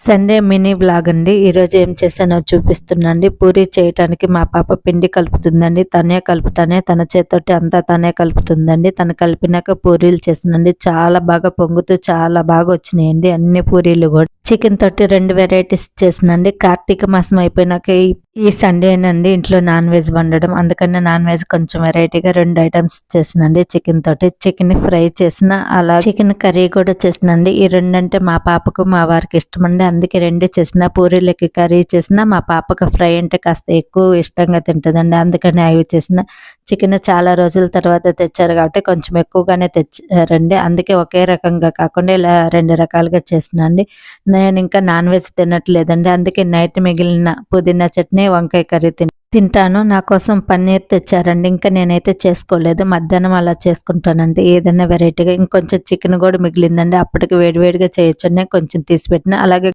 Sunday mini blog అండి. ఈరోజు ఏం చేశానో చూపిస్తున్నాండి. పూరి చేయటానికి మా పాప పిండి కలుపుతుందండి. తనే కలుపుతానే తన చేత్తోటి అంతా తనే కలుపుతుందండి. తను కలిపినాక పూరీలు చేసిందండి. చాలా బాగా పొంగుతూ చాలా బాగా వచ్చినాయండి అన్ని పూరీలు కూడా. చికెన్ తోటి 2 వెరైటీస్ చేసినండి. కార్తీక మాసం అయిపోయినాక ఈ సండేనండి ఇంట్లో నాన్ వెజ్ వండడం. అందుకని నాన్ వెజ్ కొంచెం వెరైటీగా 2 ఐటమ్స్ చేసినండి. చికెన్ తోటి చికెన్ ఫ్రై చేసిన, అలా చికెన్ కర్రీ కూడా చేసినండి. ఈ 2 అంటే మా పాపకు మా వారికి ఇష్టమండి. అందుకే 2 చేసిన. పూరీలకి కర్రీ చేసిన, మా పాపకు ఫ్రై అంటే కాస్త ఎక్కువ ఇష్టంగా తింటుందండి. అందుకని అవి చేసిన. చికెన్ చాలా రోజుల తర్వాత తెచ్చారు కాబట్టి కొంచెం ఎక్కువగానే తెచ్చారండి. అందుకే ఒకే రకంగా కాకుండా ఇలా 2 రకాలుగా చేసినండి. నేను ఇంకా నాన్ వెజ్ తినట్లేదండి. అందుకే నైట్ మిగిలిన పుదీనా చట్నీ, వంకాయ కర్రీ తింటాను. నా కోసం పన్నీర్ తెచ్చారండి. ఇంకా నేనైతే చేసుకోలేదు. మధ్యాహ్నం అలా చేసుకుంటానండి ఏదైనా వెరైటీగా. ఇంకొంచెం చికెన్ కూడా మిగిలిందండి. అప్పటికి వేడివేడిగా చేయొచ్చండి. కొంచెం తీసి పెట్టిన. అలాగే